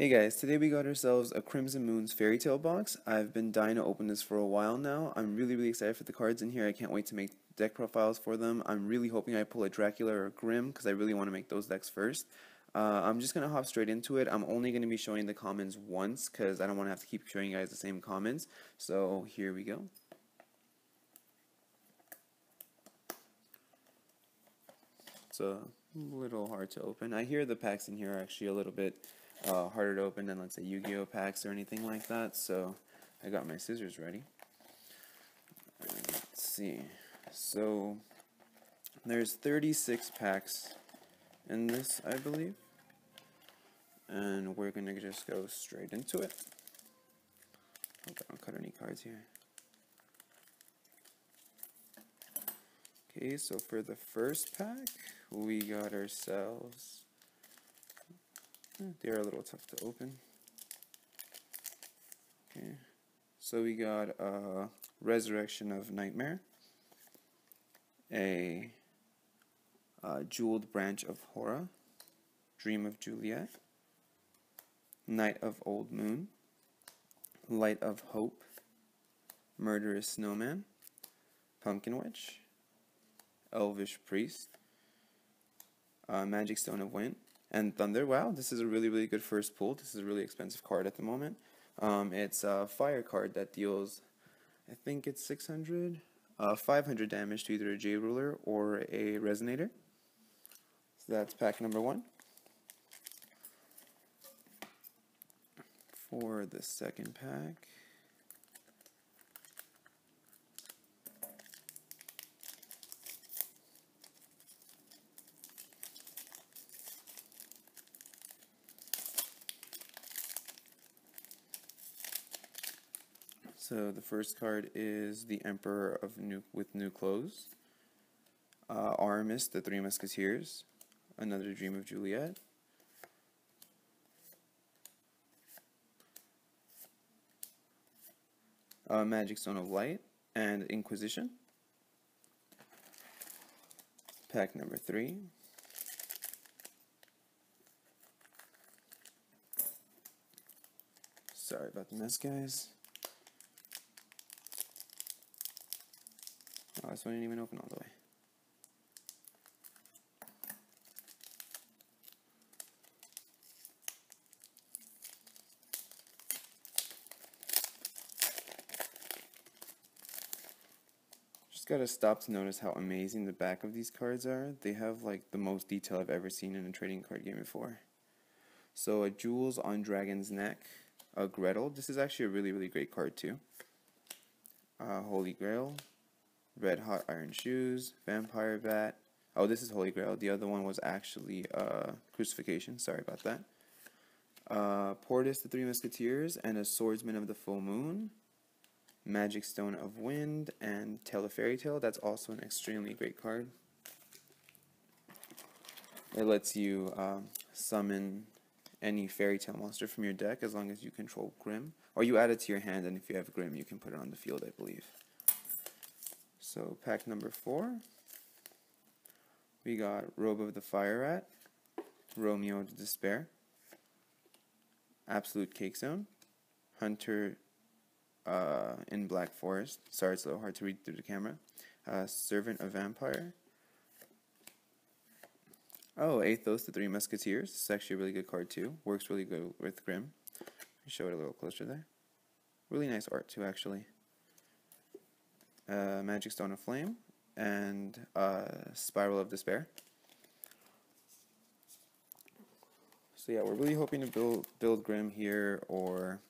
Hey guys, today we got ourselves a Crimson Moon's Fairy Tale box. I've been dying to open this for a while now. I'm really excited for the cards in here. I can't wait to make deck profiles for them. I'm really hoping I pull a Dracula or a Grimm because I really want to make those decks first. I'm just going to hop straight into it. I'm only going to be showing the commons once because I don't want to have to keep showing you guys the same commons. So here we go. It's a little hard to open. I hear the packs in here are actually a little bit harder to open than, let's say, Yu-Gi-Oh packs or anything like that, so I got my scissors ready. Let's see. So there's 36 packs in this, I believe, and we're gonna just go straight into it. Hope I don't cut any cards here. Okay, so for the first pack, we got ourselves. They're a little tough to open. Okay, so we got a Resurrection of Nightmare, a Jeweled Branch of Horror, Dream of Juliet, Night of Old Moon, Light of Hope, Murderous Snowman, Pumpkin Witch, Elvish Priest, Magic Stone of Wind, and Thunder. Wow, this is a really good first pull. This is a really expensive card at the moment. It's a fire card that deals, I think it's 600, 500 damage to either a J Ruler or a Resonator. So that's pack number one. For the second pack, so the first card is the Emperor of with New Clothes, Aramis, the Three Musketeers, another Dream of Juliet, Magic Stone of Light, and Inquisition. Pack number 3. Sorry about the mess, guys. Oh, this one didn't even open all the way. Just gotta stop to notice how amazing the back of these cards are. They have like the most detail I've ever seen in a trading card game before. So a Jewels on Dragon's Neck, a Gretel. This is actually a really great card too. Holy Grail, Red Hot Iron Shoes, Vampire Bat. Oh, this is Holy Grail. The other one was actually Crucifixion. Sorry about that. Portis, the Three Musketeers, and a Swordsman of the Full Moon. Magic Stone of Wind, and Tale of Fairy Tale. That's also an extremely great card. It lets you summon any fairy tale monster from your deck as long as you control Grimm. Or you add it to your hand, and if you have Grimm, you can put it on the field, I believe. So pack number 4. We got Robe of the Fire Rat, Romeo to Despair, Absolute Cake Zone, Hunter in Black Forest. Sorry, it's a little hard to read through the camera. Servant of Vampire. Oh, Athos, the Three Musketeers. This is actually a really good card too. Works really good with Grimm. Show it a little closer there. Really nice art too, actually. Magic Stone of Flame and Spiral of Despair. So yeah, we're really hoping to build Grimm here or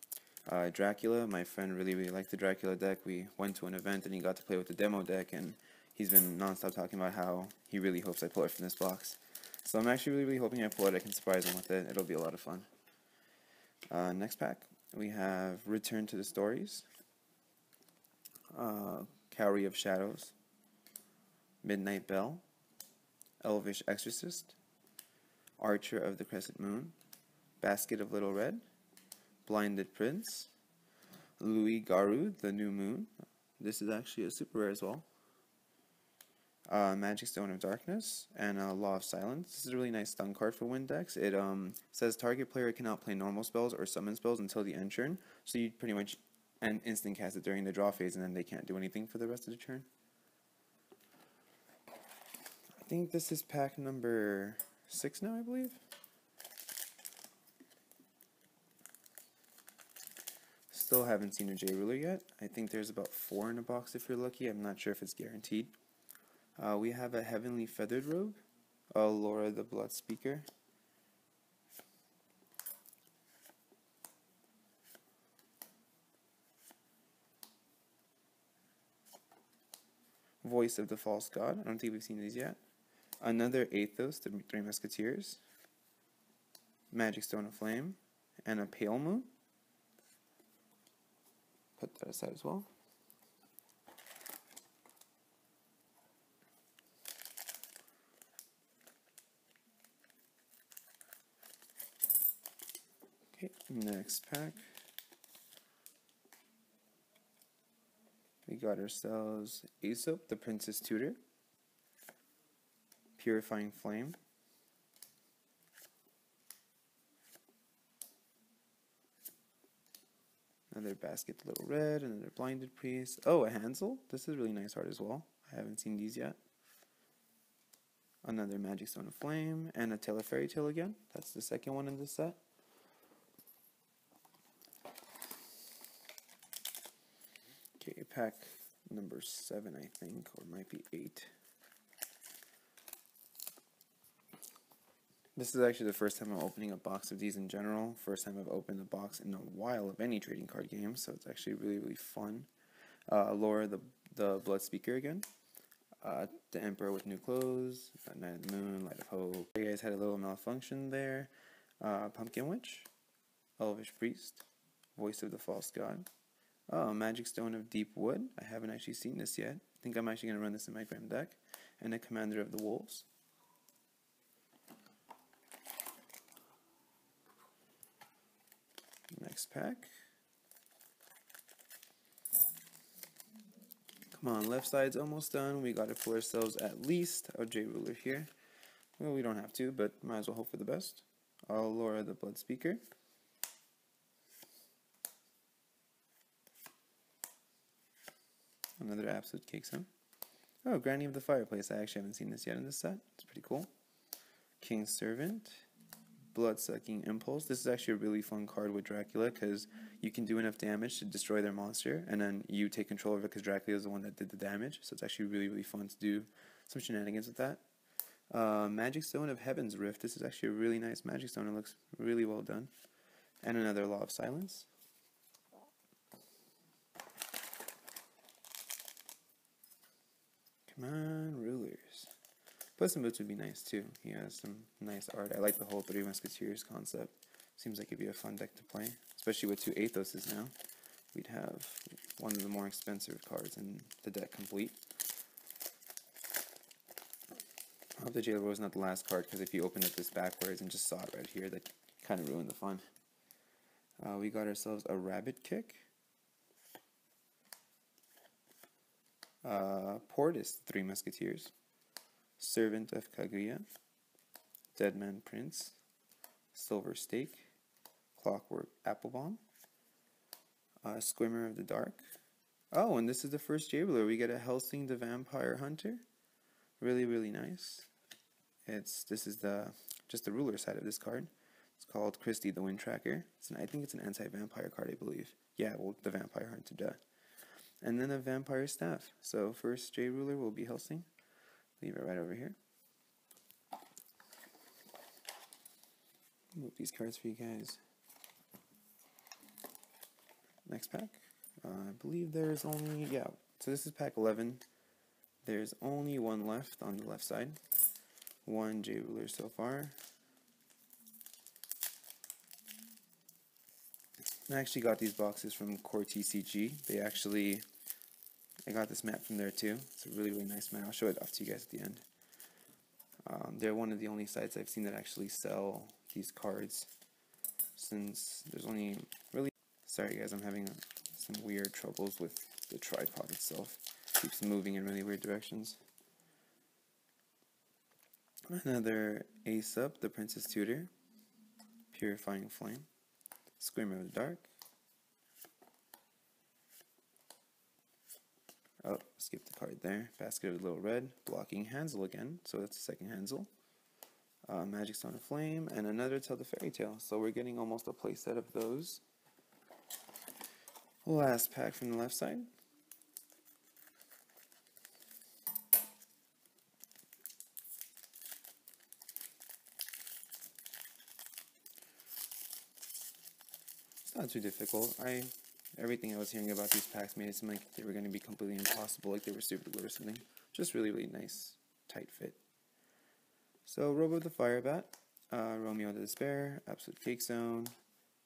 Dracula. My friend really liked the Dracula deck. We went to an event and he got to play with the demo deck, and he's been non-stop talking about how he really hopes I pull it from this box. So I'm actually really hoping I pull it. I can surprise him with it. It'll be a lot of fun. Next pack, we have Return to the Stories, Cowrie of Shadows, Midnight Bell, Elvish Exorcist, Archer of the Crescent Moon, Basket of Little Red, Blinded Prince, Louis Garou, the New Moon. This is actually a super rare as well. Magic Stone of Darkness, and Law of Silence. This is a really nice stun card for Wind decks. It says target player cannot play normal spells or summon spells until the end turn, so you pretty much instant cast it during the draw phase, and then they can't do anything for the rest of the turn. I think this is pack number 6 now, I believe. Still haven't seen a J Ruler yet. I think there's about 4 in a box if you're lucky. I'm not sure if it's guaranteed. We have a Heavenly Feathered Robe, Laura the Blood Speaker, Voice of the False God. I don't think we've seen these yet. Another Athos, the Three Musketeers, Magic Stone of Flame, and a Pale Moon. Put that aside as well. Okay, next pack. We got ourselves Aesop, the Princess Tutor, Purifying Flame, another Basket the Little Red, another Blinded Priest. Oh, a Hansel. This is a really nice art as well. I haven't seen these yet. Another Magic Stone of Flame, and a Tale of Fairy Tale again. That's the second one in this set. Okay, pack number 7, I think, or it might be 8. This is actually the first time I'm opening a box of these in general. First time I've opened a box in a while of any trading card game, so it's actually really, really fun. Laura the Blood Speaker again. The Emperor with New Clothes, Night of the Moon, Light of Hope. You guys had a little malfunction there. Pumpkin Witch, Elvish Priest, Voice of the False God. Oh, Magic Stone of Deep Wood. I haven't actually seen this yet. I think I'm actually going to run this in my Grim deck. And a Commander of the Wolves. Next pack. Come on, left side's almost done. We got to pull ourselves at least a J Ruler here. Well, we don't have to, but might as well hope for the best. Laura the Blood Speaker. Another Absolute Cake Sim. Oh, Granny of the Fireplace. I actually haven't seen this yet in this set. It's pretty cool. King's Servant. Blood-Sucking Impulse. This is actually a really fun card with Dracula because you can do enough damage to destroy their monster, and then you take control of it because Dracula is the one that did the damage. So it's actually really, really fun to do some shenanigans with that. Magic Stone of Heaven's Rift. This is actually a really nice Magic Stone. It looks really well done. And another Law of Silence. Come on, Rulers. Puss in Boots would be nice too. He has some nice art. I like the whole Three Musketeers concept. Seems like it'd be a fun deck to play, especially with 2 Athoses now. We'd have one of the more expensive cards in the deck complete. I hope the Jailer was not the last card, because if you opened up this backwards and just saw it right here, that kind of ruined the fun. We got ourselves a Rabbit Kick. Portis, the Three Musketeers. Servant of Kaguya, Deadman Prince, Silver Stake, Clockwork Applebomb, Squimmer of the Dark. Oh, and this is the first J Ruler. We get a Helsing the Vampire Hunter. Really, really nice. This is just the ruler side of this card. It's called Christie the Wind Tracker. I think it's an anti-vampire card, I believe. Yeah, well, the Vampire Hunter, duh. And then a Vampire Staff. So first J Ruler will be Helsing. Leave it right over here. Move these cards for you guys. Next pack. I believe there's only, yeah, so this is pack 11. There's only one left on the left side. One J Ruler so far. I actually got these boxes from Core TCG. I got this map from there too. It's a really, really nice map. I'll show it off to you guys at the end. They're one of the only sites I've seen that actually sell these cards, since there's only really... Sorry guys, I'm having some weird troubles with the tripod itself. It keeps moving in really weird directions. Another Ace Up, the Princess Tutor, Purifying Flame, Screamer of the Dark. Oh, skip the card there. Basket of Little Red, blocking Hansel again, so that's the second Hansel. Magic Stone of Flame, and another Tell the Fairy Tale. So we're getting almost a playset of those. Last pack from the left side. It's not too difficult. Everything I was hearing about these packs made it seem like they were going to be completely impossible, like they were stupid glue or something. Just really, really nice, tight fit. So, Robo the Firebat, Romeo the Despair, Absolute Cake Zone,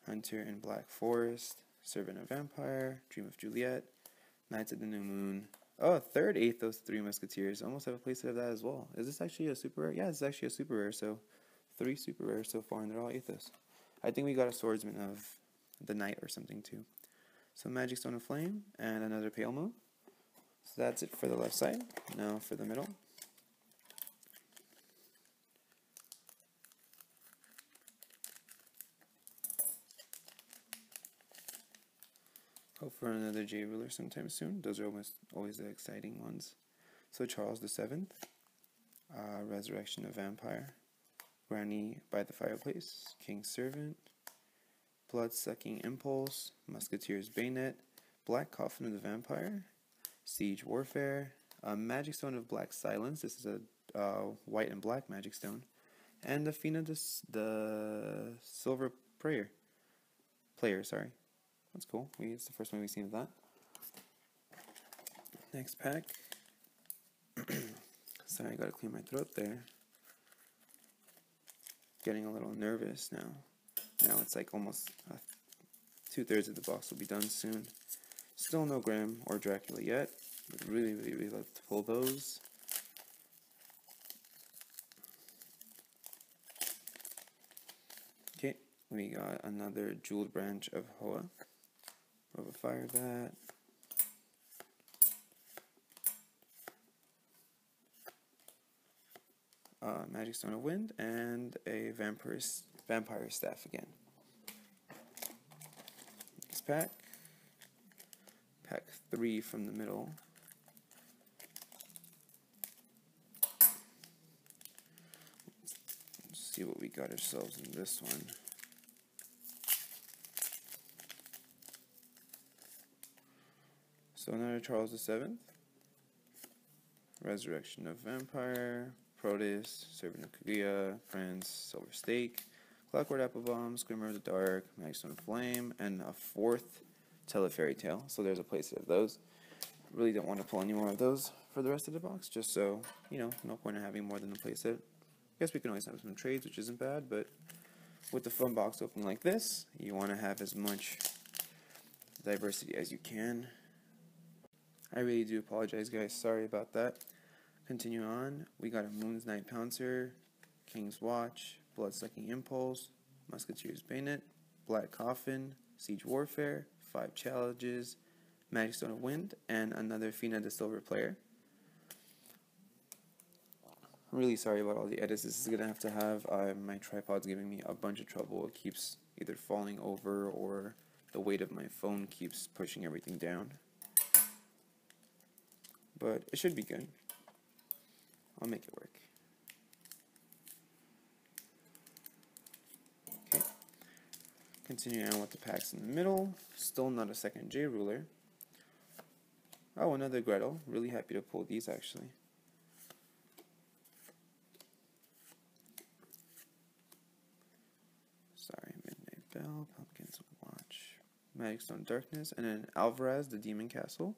Hunter in Black Forest, Servant of Vampire, Dream of Juliet, Knights of the New Moon. Oh, third Athos, Three Musketeers. Almost have a playset of that as well. Is this actually a super rare? Yeah, it's actually a super rare, so 3 super rares so far, and they're all Athos. I think we got a Swordsman of the Knight or something too. So Magic Stone of Flame and another Pale Moon. So that's it for the left side. Now for the middle. Hope for another J Ruler sometime soon. Those are always the exciting ones. So Charles VII, Resurrection of Vampire, Granny by the Fireplace, King's Servant, Blood-Sucking Impulse, Musketeer's Bayonet, Black Coffin of the Vampire, Siege Warfare, Magic Stone of Black Silence. This is a white and black Magic Stone, and the Fina the Silver Player. Sorry, that's cool. It's the first one we've seen of that. Next pack. Sorry, I gotta clear my throat there. Getting a little nervous now. Now it's like almost 2/3 of the box will be done soon. Still no Graham or Dracula yet. Would really, really, really love to pull those. Okay, we got another Jeweled Branch of Hoa. Robo Firebat. Magic Stone of Wind, and a Vampire Staff again. Next pack. Pack 3 from the middle. Let's see what we got ourselves in this one. So another Charles VII, Resurrection of Vampire, Proteus, Servant of Kaguya, Prince, Silver Stake, Clockwork Applebomb, Screamer of the Dark, Magic Stone of Flame, and a 4th Tell a Fairy Tale. So there's a playset of those. Really don't want to pull any more of those for the rest of the box, just so, you know, no point in having more than a playset. I guess we can always have some trades, which isn't bad, but with the fun box opening like this, you want to have as much diversity as you can. I really do apologize, guys. Sorry about that. Continue on. We got a Moon's Knight Pouncer, King's Watch, Blood-Sucking Impulse, Musketeer's Bayonet, Black Coffin, Siege Warfare, 5 Challenges, Magic Stone of Wind, and another Fina the Silver Player. I'm really sorry about all the edits. This is going to have my tripod's giving me a bunch of trouble. It keeps either falling over or the weight of my phone keeps pushing everything down. But it should be good. I'll make it work. Okay. Continuing on with the packs in the middle. Still not a second J Ruler. Oh, another Gretel. Really happy to pull these actually. Sorry, Midnight Bell, Pumpkin's Watch, Magic Stone Darkness, and then Alvarez, the Demon Castle.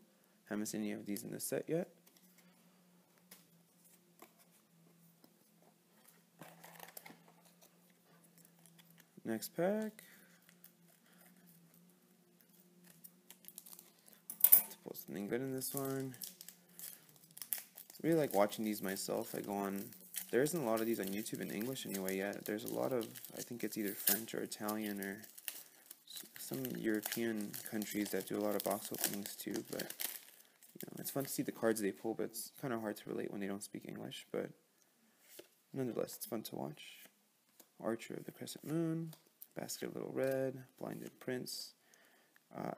Haven't seen any of these in this set yet. Next pack. Let's pull something good in this one. I really like watching these myself. I go on. There isn't a lot of these on YouTube in English anyway yet. There's a lot of, I think it's either French or Italian or some European countries that do a lot of box openings too, but you know, it's fun to see the cards they pull, but it's kind of hard to relate when they don't speak English, but nonetheless, it's fun to watch. Archer of the Crescent Moon, Basket of Little Red, Blinded Prince,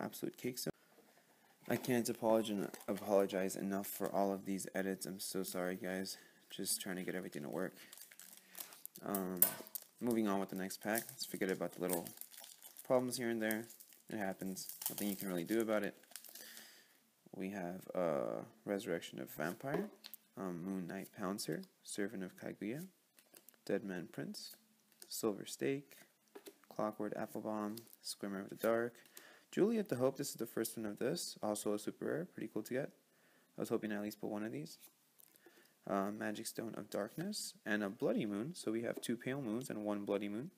Absolute Cake Zone. I can't apologize enough for all of these edits. I'm so sorry, guys. Just trying to get everything to work. Moving on with the next pack. Let's forget about the little problems here and there. It happens. Nothing you can really do about it. We have Resurrection of Vampire, Moon Knight Pouncer, Servant of Kaguya, Deadman Prince, Silver Stake, Clockwork Applebomb, Swimmer of the Dark, Juliet the Hope. This is the first one of this. Also a super rare. Pretty cool to get. I was hoping to at least pull one of these. Magic Stone of Darkness, and a Bloody Moon. So we have 2 Pale Moons and 1 Bloody Moon.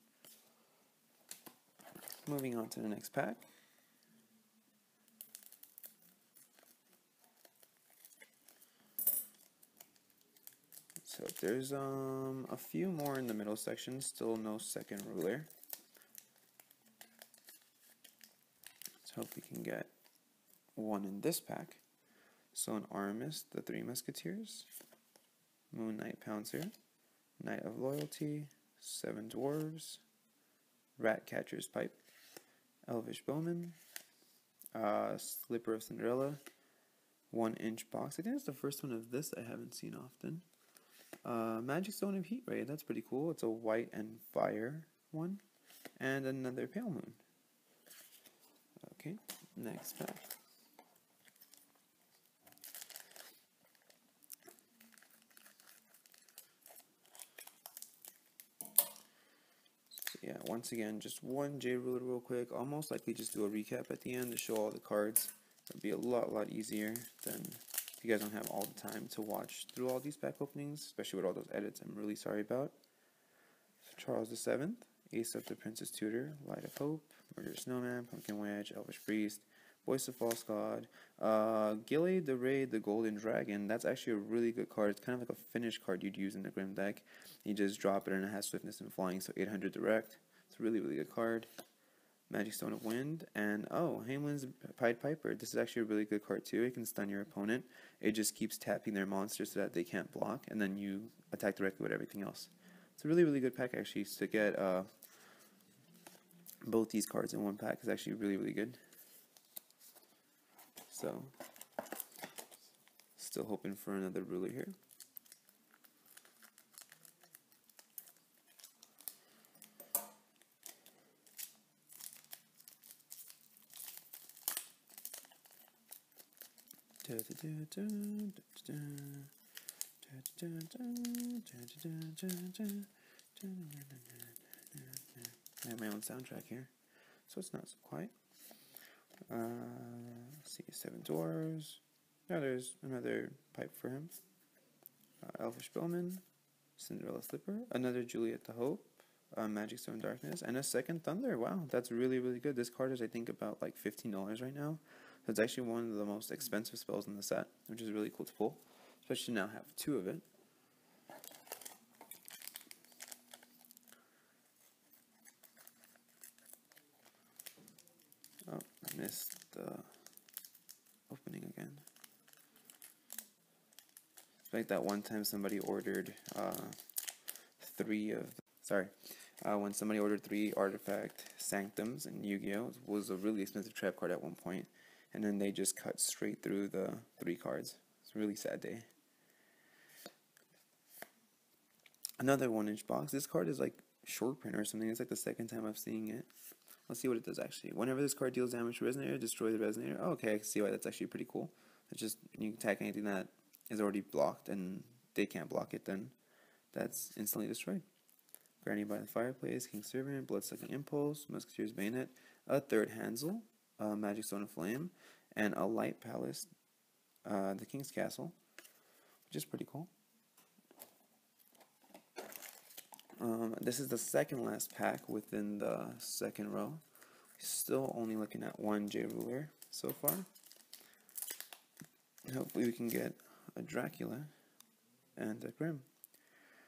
Moving on to the next pack. So there's a few more in the middle section, still no second ruler. Let's hope we can get one in this pack. So an Aramis, the 3 Musketeers, Moon Knight Pouncer, Knight of Loyalty, 7 Dwarves, Ratcatcher's Pipe, Elvish Bowman, Slipper of Cinderella, 1-inch box. I think that's the first one of this I haven't seen often. Magic Stone of Heat Ray, that's pretty cool. It's a white and fire one. And another Pale Moon. Okay, next pack. So yeah, once again, just one J ruler real quick. I'll most likely just do a recap at the end to show all the cards. It'll be a lot easier than if you guys don't have all the time to watch through all these pack openings, especially with all those edits I'm really sorry about. So Charles VII, Ace of the Princess Tutor, Light of Hope, Murder Snowman, Pumpkin Wedge, Elvish Priest, Voice of False God, Gilly the Raid, the Golden Dragon. That's actually a really good card. It's kind of like a finish card you'd use in the Grim deck. You just drop it and it has swiftness and flying, so 800 direct. It's a really good card. Magic Stone of Wind, and Hamelin's Pied Piper. This is actually a really good card too. It can stun your opponent. It just keeps tapping their monsters so that they can't block, and then you attack directly with everything else. It's a really good pack actually. To get both these cards in one pack is actually really good. So, still hoping for another ruler here. I have my own soundtrack here, so it's not so quiet. Let's see, 7 Dwarves. Now there's another pipe for him. Elvish Bowman, Cinderella Slipper, another Juliet the Hope, Magic Stone Darkness, and a second Thunder. Wow, that's really good. This card is I think about like $15 right now. So it's actually one of the most expensive spells in the set, which is really cool to pull, especially now have 2 of it. Oh, I missed the opening again. It's like that one time somebody ordered 3 of when somebody ordered 3 artifact sanctums in Yu-Gi-Oh! It was a really expensive trap card at one point, and then they just cut straight through the 3 cards. It's a really sad day. Another 1-inch box. This card is like short print or something. It's like the second time I'm seeing it. Let's see what it does actually. Whenever this card deals damage to Resonator, destroy the Resonator. Oh, okay, I can see why that's actually pretty cool. It's just, you attack anything that is already blocked and they can't block it, then that's instantly destroyed. Granny by the Fireplace, King's Servant, Bloodsucking Impulse, Musketeer's Bayonet, a 3rd Hansel, Magic Stone of Flame, and a Light Palace, the King's Castle, which is pretty cool. This is the second last pack within the second row. Still only looking at 1 J ruler so far. And hopefully we can get a Dracula and a Grim.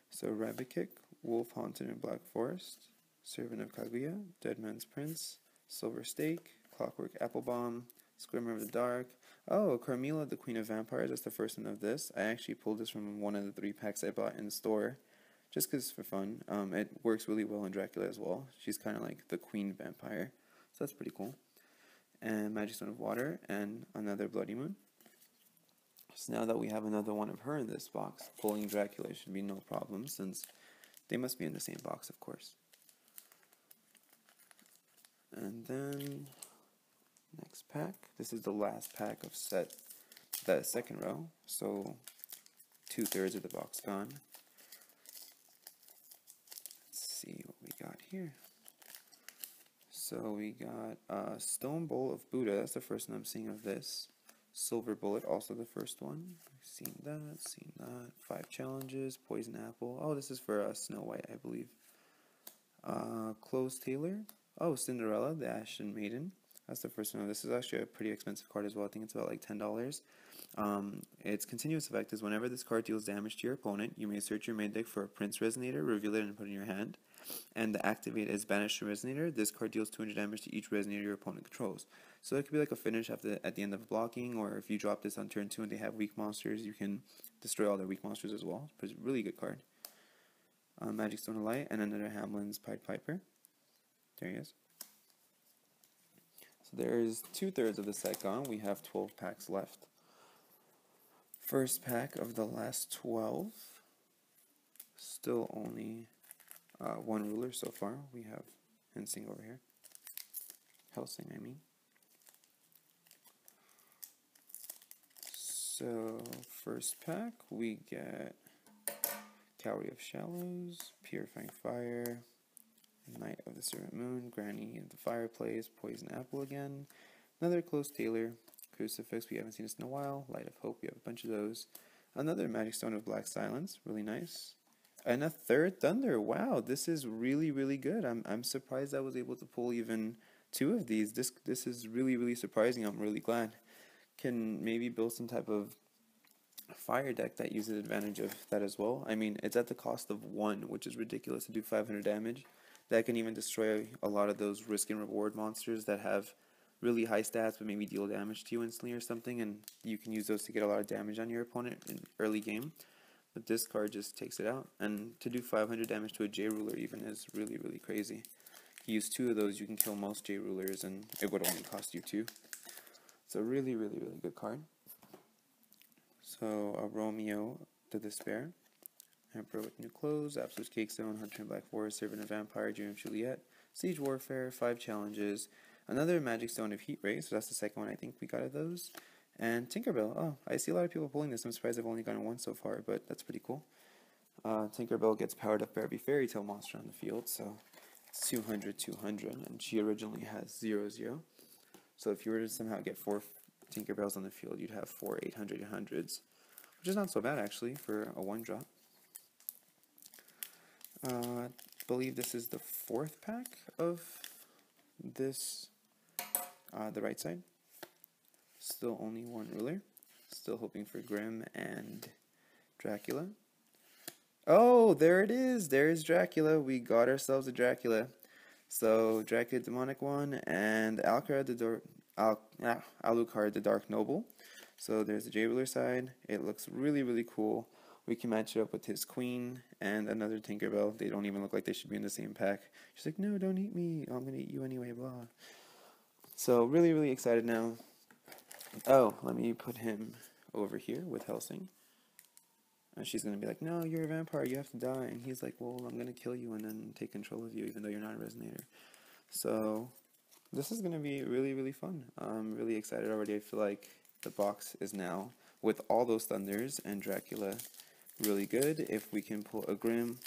So Rabbit Kick, Wolf Haunted in Black Forest, Servant of Kaguya, Deadman's Prince, Silver Stake, Clockwork Applebomb, Swimmer of the Dark. Oh, Carmilla, the Queen of Vampires. That's the first one of this. I actually pulled this from one of the 3 packs I bought in the store just because for fun. It works really well in Dracula as well. She's kind of like the queen vampire, so that's pretty cool. And Magic Stone of Water, and another Bloody Moon. So now that we have another one of her in this box, pulling Dracula should be no problem, since they must be in the same box, of course. And then, next pack. This is the last pack of the second row, so 2/3 of the box gone. Let's see what we got here. So we got Stone Bowl of Buddha, that's the first one I'm seeing of this. Silver Bullet, also the first one. Seen that. 5 challenges, Poison Apple. Oh, this is for Snow White, I believe. Close Tailor. Oh, Cinderella, the Ashen Maiden. That's the first one. This is actually a pretty expensive card as well. I think it's about like $10. Its continuous effect is whenever this card deals damage to your opponent, you may search your main deck for a Prince Resonator, reveal it, and put it in your hand. And the activate is Banish the Resonator. This card deals 200 damage to each Resonator your opponent controls. So it could be like a finish at the end of blocking, or if you drop this on turn 2 and they have weak monsters, you can destroy all their weak monsters as well. It's a really good card. Magic Stone of Light, and another Hamlin's Pied Piper. There he is. So there's 2/3 of the set gone. We have 12 packs left. First pack of the last 12. Still only one ruler so far. We have Hensing over here. Helsing, I mean. So, first pack, we get Cowrie of Shallows, Purifying Fire, Knight of the Serpent Moon, Granny in the Fireplace, Poison Apple again, another Close Tailor, Crucifix, we haven't seen this in a while, Light of Hope, we have a bunch of those, another Magic Stone of Black Silence, really nice, and a third Thunder. Wow, this is really, really good. I'm surprised I was able to pull even 2 of these. This is really, really surprising. I'm really glad. Can maybe build some type of fire deck that uses advantage of that as well. I mean, it's at the cost of 1, which is ridiculous to do 500 damage. That can even destroy a lot of those risk and reward monsters that have really high stats but maybe deal damage to you instantly or something, and you can use those to get a lot of damage on your opponent in early game. But this card just takes it out, and to do 500 damage to a J ruler even is really, really crazy. You use 2 of those, you can kill most J rulers, and it would only cost you 2. It's a really, really, really good card. So, Romeo the Despair, Emperor with New Clothes, Absolute Cake Zone, Hunter in Black Forest, Servant of Vampire, Dream of Juliet, Siege Warfare, 5 challenges, another Magic Stone of Heat Ray, so that's the second one I think we got of those, and Tinkerbell. Oh, I see a lot of people pulling this. I'm surprised I've only gotten 1 so far, but that's pretty cool. Tinkerbell gets powered up by every fairy tale monster on the field, so it's 200, 200, and she originally has 0/0. So if you were to somehow get 4 Tinkerbells on the field, you'd have 4 800 800s, which is not so bad actually for a 1-drop. I believe this is the 4th pack of this, the right side. Still only 1 ruler. Still hoping for Grimm and Dracula. Oh, there it is. There's Dracula. We got ourselves a Dracula. So, Dracula Demonic one, and Alucard the Dark Noble. So there's the J Ruler side. It looks really, really cool. We can match it up with his queen and another Tinkerbell. They don't even look like they should be in the same pack. She's like, no, don't eat me. I'm going to eat you anyway, blah. So really, really excited now. Oh, let me put him over here with Helsing. And she's going to be like, no, you're a vampire, you have to die. And he's like, well, I'm going to kill you and then take control of you, even though you're not a Resonator. So, this is going to be really, really fun. I'm really excited already. I feel like the box is now, with all those Thunders and Dracula, really good. If we can pull a Grimm,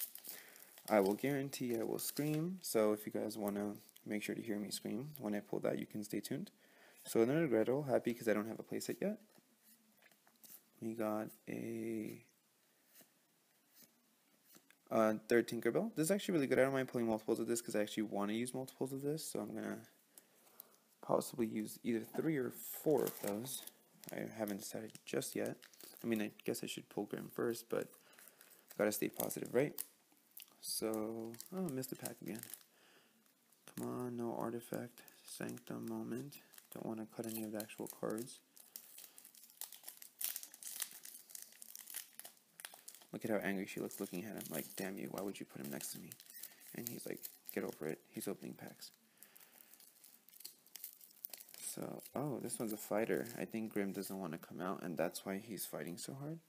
I will guarantee I will scream. So, if you guys want to make sure to hear me scream when I pull that, you can stay tuned. So, another Gretel, happy because I don't have a playset yet. We got a... third Tinkerbell. This is actually really good. I don't mind pulling multiples of this because I actually want to use multiples of this, so I'm going to possibly use either 3 or 4 of those. I haven't decided just yet. I mean, I guess I should pull Grimm first, but gotta stay positive, right? So, oh, missed the pack again. Come on, no artifact. Sanctum moment. Don't want to cut any of the actual cards. Look at how angry she looks looking at him. Like, damn you, why would you put him next to me? And he's like, get over it. He's opening packs. So, oh, this one's a fighter. I think Grim doesn't want to come out, and that's why he's fighting so hard.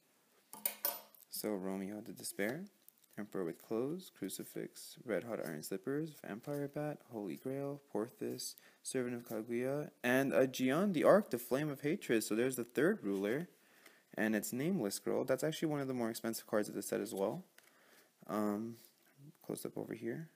So, Romeo the Despair, Emperor with Clothes, Crucifix, Red Hot Iron Slippers, Vampire Bat, Holy Grail, Porthos, Servant of Kaguya, and a Gion the Arc, the Flame of Hatred. So there's the third ruler, and it's Nameless Scroll. That's actually one of the more expensive cards of the set as well. Close up over here.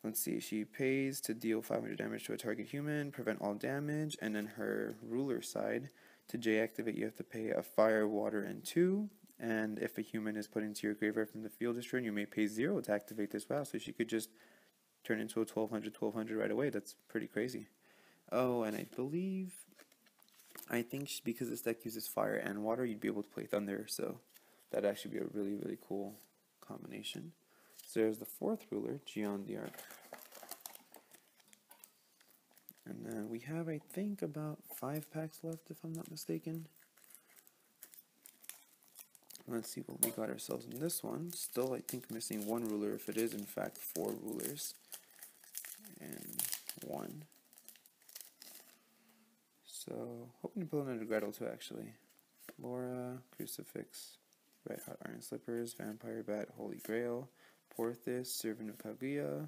Let's see, she pays to deal 500 damage to a target human, prevent all damage, and then her ruler side, to J-activate you have to pay a fire, water, and 2. And if a human is put into your graveyard from the field this turn, you may pay 0 to activate this. Wow, so she could just turn into a 1200 right away. That's pretty crazy. Oh, and I think because this deck uses fire and water, you'd be able to play thunder, so that'd actually be a really, really cool combination. So there's the fourth ruler, Gion the Arc. And then we have, I think, about 5 packs left, if I'm not mistaken. Let's see what we got ourselves in this one. Still, I think, missing 1 ruler, if it is, in fact, 4 rulers. And 1. So, hoping to pull another Gretel too, actually. Laura, Crucifix, Red Hot Iron Slippers, Vampire Bat, Holy Grail, Porthos, Servant of Kaguya,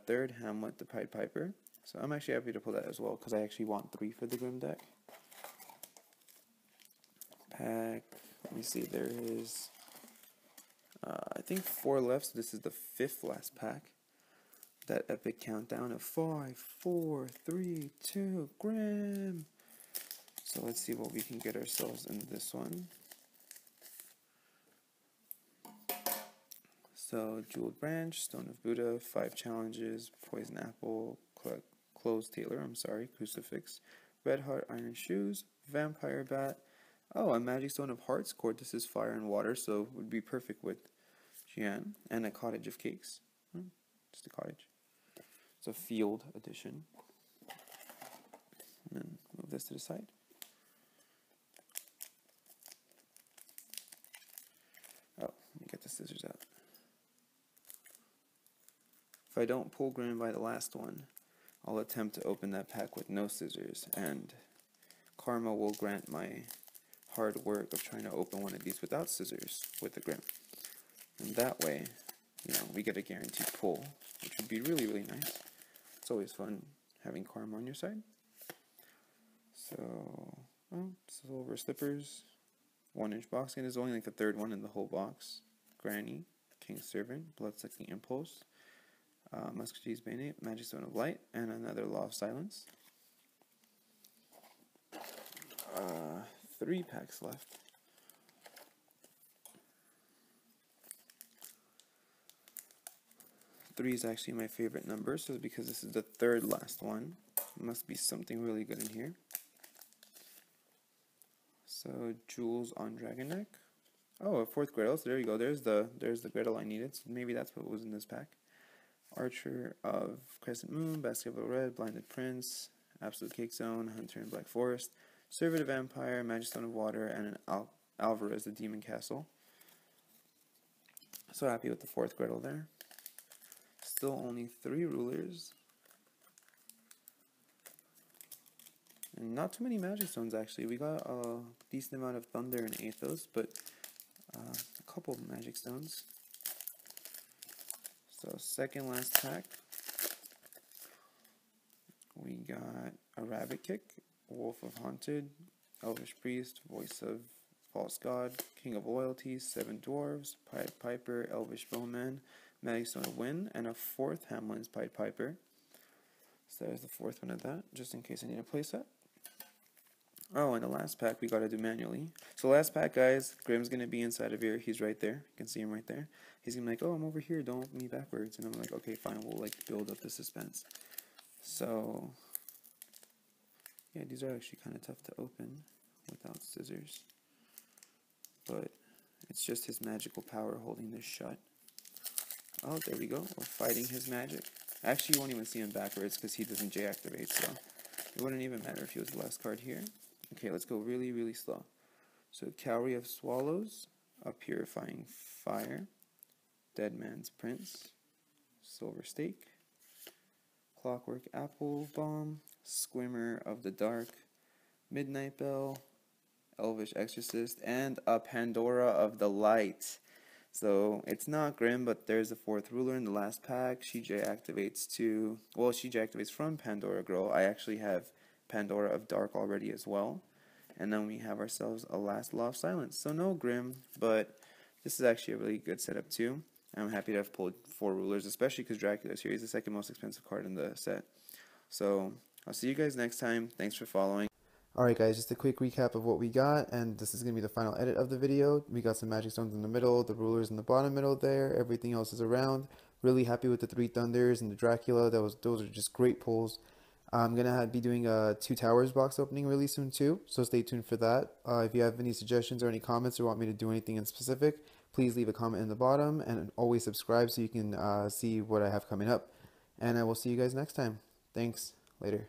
third Hamlet, the Pied Piper. So I'm actually happy to pull that as well, because I actually want 3 for the Grim deck. Pack, let me see, there is, I think 4 left, so this is the 5th last pack. That epic countdown of 5, 4, 3, 2, Grim! So let's see what we can get ourselves in this one. So, Jeweled Branch, Stone of Buddha, 5 Challenges, Poison Apple, Closed Tailor, Crucifix, Red Heart Iron Shoes, Vampire Bat, oh, a Magic Stone of Hearts Cord. This is fire and water, so would be perfect with Jian, and a Cottage of Cakes. Just a cottage. It's a field edition. And then move this to the side. Oh, let me get the scissors out. If I don't pull Grim by the last one, I'll attempt to open that pack with no scissors, and karma will grant my hard work of trying to open one of these without scissors with the Grim. And that way, we get a guaranteed pull, which would be really, really nice. It's always fun having karma on your side. So, Silver Slippers, 1-inch box, and it's only like the 3rd one in the whole box. Granny, King's Servant, Bloodsucking Impulse, Musketeer's Bayonet, Magic Stone of Light, and another Law of Silence. 3 packs left. 3 is actually my favorite number, so because this is the 3rd last one, must be something really good in here. So, Jewels on Dragon Neck. Oh, a 4th Gretel, so there you go, there's the Gretel I needed, so maybe that's what was in this pack. Archer of Crescent Moon, Basketball Red, Blinded Prince, Absolute Cake Zone, Hunter in Black Forest, Servant of Vampire, Magic Stone of Water, and an Alvarez, the Demon Castle. So happy with the 4th Gretel there. Still only 3 rulers. And not too many Magic Stones, actually. We got a decent amount of Thunder and Athos, but a couple of Magic Stones. So, second last pack. We got a Rabbit Kick, Wolf of Haunted, Elvish Priest, Voice of False God, King of Loyalty, 7 Dwarves, Pied Piper, Elvish Bowman, Magic Stone of Wind, and a 4th Hamlin's Pied Piper. So there's the 4th one of that, just in case I need a playset. Oh, and the last pack we gotta do manually. So last pack, guys, Grim's gonna be inside of here. He's right there. You can see him right there. He's gonna be like, oh, I'm over here. Don't open me backwards. And I'm like, okay, fine. We'll like build up the suspense. So yeah, these are actually kind of tough to open without scissors. But it's just his magical power holding this shut. Oh, there we go. We're fighting his magic. Actually, you won't even see him backwards because he doesn't J-activate, so it wouldn't even matter if he was the last card here. Okay, let's go really, really slow. So, Cowrie of Swallows, a Purifying Fire, Dead Man's Prince, Silver Stake, Clockwork Apple Bomb, Squimmer of the Dark, Midnight Bell, Elvish Exorcist, and a Pandora of the Light. So it's not Grim, but there's a 4th ruler in the last pack. She J-activates to, well, she J-activates from Pandora Girl. I actually have Pandora of Dark already as well. And then we have ourselves a Last Law of Silence. So no Grim, but this is actually a really good setup too. I'm happy to have pulled 4 rulers, especially because Dracula's here. He's the 2nd most expensive card in the set. So I'll see you guys next time. Thanks for following. Alright guys, just a quick recap of what we got, and this is going to be the final edit of the video. We got some magic stones in the middle, the rulers in the bottom middle there, everything else is around. Really happy with the 3 thunders and the Dracula. Those are just great pulls. I'm going to be doing a 2 towers box opening really soon too, so stay tuned for that. If you have any suggestions or any comments or want me to do anything in specific, please leave a comment in the bottom, and always subscribe so you can see what I have coming up. And I will see you guys next time. Thanks. Later.